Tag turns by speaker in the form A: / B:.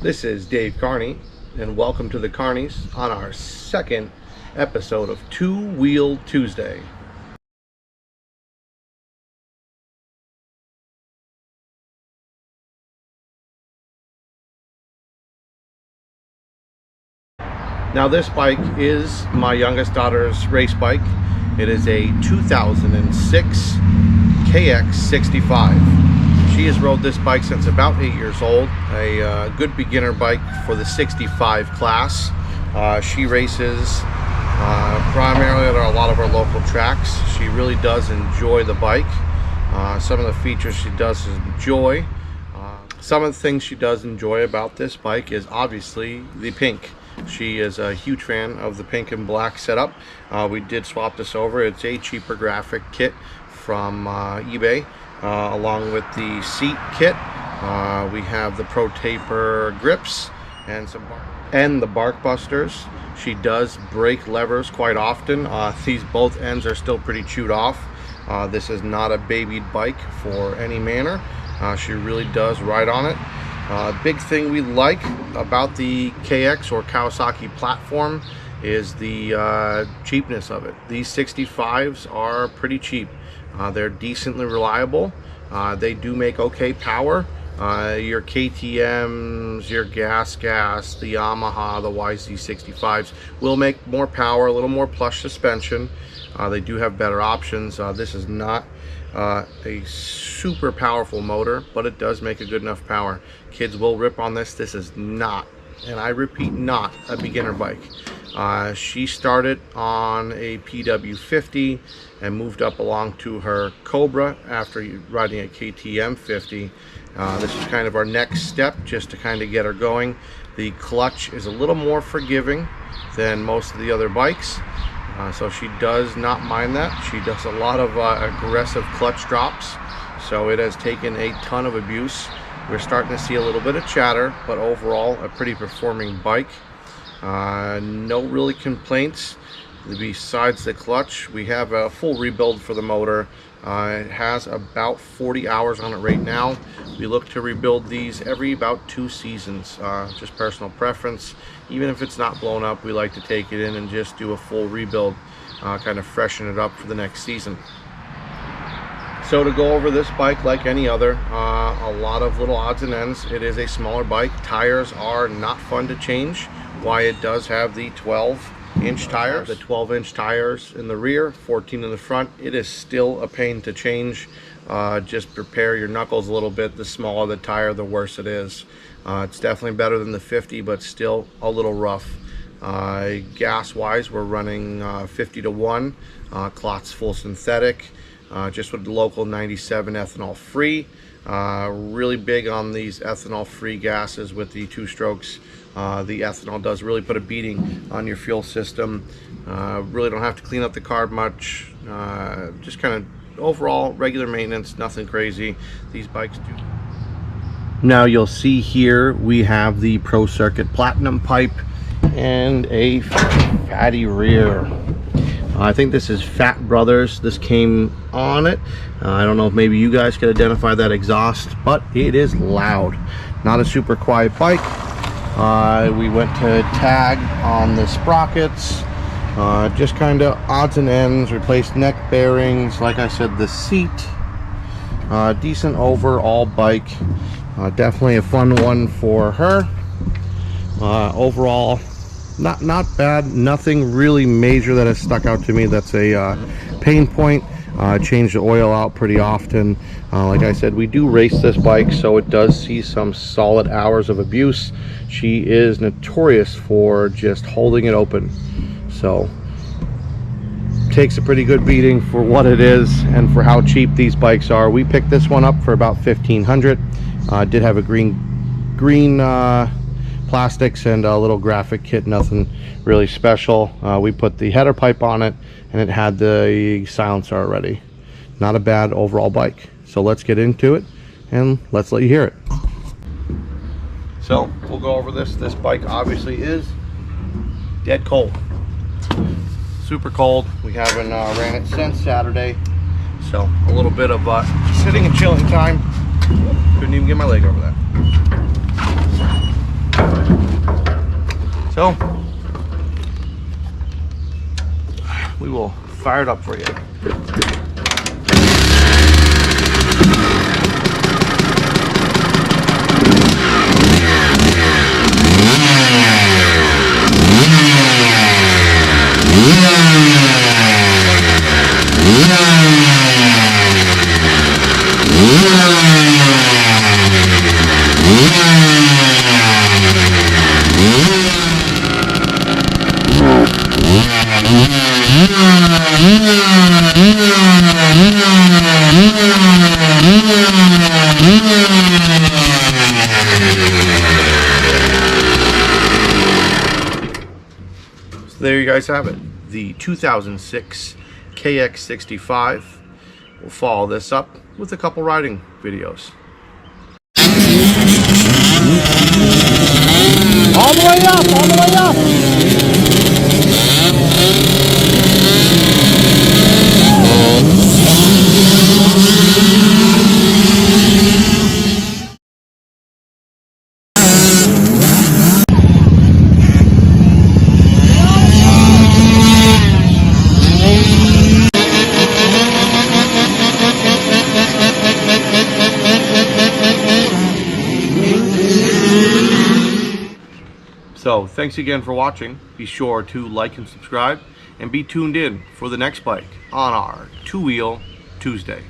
A: This is Dave Carney, and welcome to the Carneys on our second episode of Two Wheel Tuesday. Now this bike is my youngest daughter's race bike. It is a 2006 KX65. She has rode this bike since about 8 years old, a good beginner bike for the 65 class. She races primarily at a lot of our local tracks. She really does enjoy the bike. Some of the features she does enjoy. Some of the things she does enjoy about this bike is obviously the pink. She is a huge fan of the pink and black setup. We did swap this over. It's a cheaper graphic kit from eBay. Along with the seat kit, we have the Pro Taper grips and the bark busters. She does break levers quite often. These both ends are still pretty chewed off. This is not a babied bike for any manner. She really does ride on it. Big thing we like about the KX or Kawasaki platform is the cheapness of it. These 65s are pretty cheap. They're decently reliable. They do make okay power. Your KTMs, your gas, the Yamaha, the YZ65s will make more power, a little more plush suspension. They do have better options. This is not a super powerful motor, but it does make a good enough power. Kids will rip on this. This is not, and I repeat, not a beginner bike. She started on a PW50 and moved up along to her Cobra after riding a KTM 50. This is kind of our next step, just to kind of get her going. The clutch is a little more forgiving than most of the other bikes, so she does not mind that. She does a lot of aggressive clutch drops, so it has taken a ton of abuse. We're starting to see a little bit of chatter, but overall a pretty performing bike. No really complaints besides the clutch. We have a full rebuild for the motor. It has about 40 hours on it right now. We look to rebuild these every about 2 seasons, just personal preference. Even if it's not blown up, we like to take it in and just do a full rebuild, kind of freshen it up for the next season. So to go over this bike like any other, a lot of little odds and ends. It is a smaller bike. Tires are not fun to change. Why it does have the 12-inch tires, the 12-inch tires in the rear, 14 in the front. It is still a pain to change. Just prepare your knuckles a little bit. The smaller the tire, the worse it is. It's definitely better than the 50, but still a little rough. Gas wise, we're running 50-1, Klotz full synthetic, just with the local 97 ethanol free. Really big on these ethanol free gases with the 2 strokes. The ethanol does really put a beating on your fuel system. Really don't have to clean up the carb much. Just kind of overall regular maintenance, nothing crazy. These bikes do. Now you'll see here we have the Pro Circuit Platinum pipe and a fatty rear. I think this is Fat Brothers. This came on it. I don't know if maybe you guys could identify that exhaust, but it is loud. Not a super quiet bike. We went to tag on the sprockets, just kind of odds and ends, replaced neck bearings. Like I said, the seat, decent overall bike. Definitely a fun one for her. Overall, not bad. Nothing really major that has stuck out to me that's a pain point. Change the oil out pretty often. Like I said, we do race this bike, so it does see some solid hours of abuse. She is notorious for just holding it open, so takes a pretty good beating for what it is and for how cheap these bikes are. We picked this one up for about $1,500. Did have a green plastics and a little graphic kit, nothing really special. We put the header pipe on it and it had the silencer already. Not a bad overall bike. So let's get into it and let's let you hear it. So we'll go over this. This bike obviously is dead cold. Super cold. We haven't ran it since Saturday. So a little bit of sitting and chilling time. Couldn't even get my leg over that. So we will fire it up for you. So there you guys have it, the 2006 KX65. We'll follow this up with a couple riding videos.
B: All the way up, all the way up.
A: So thanks again for watching. Be sure to like and subscribe, and be tuned in for the next bike on our Two Wheel Tuesday.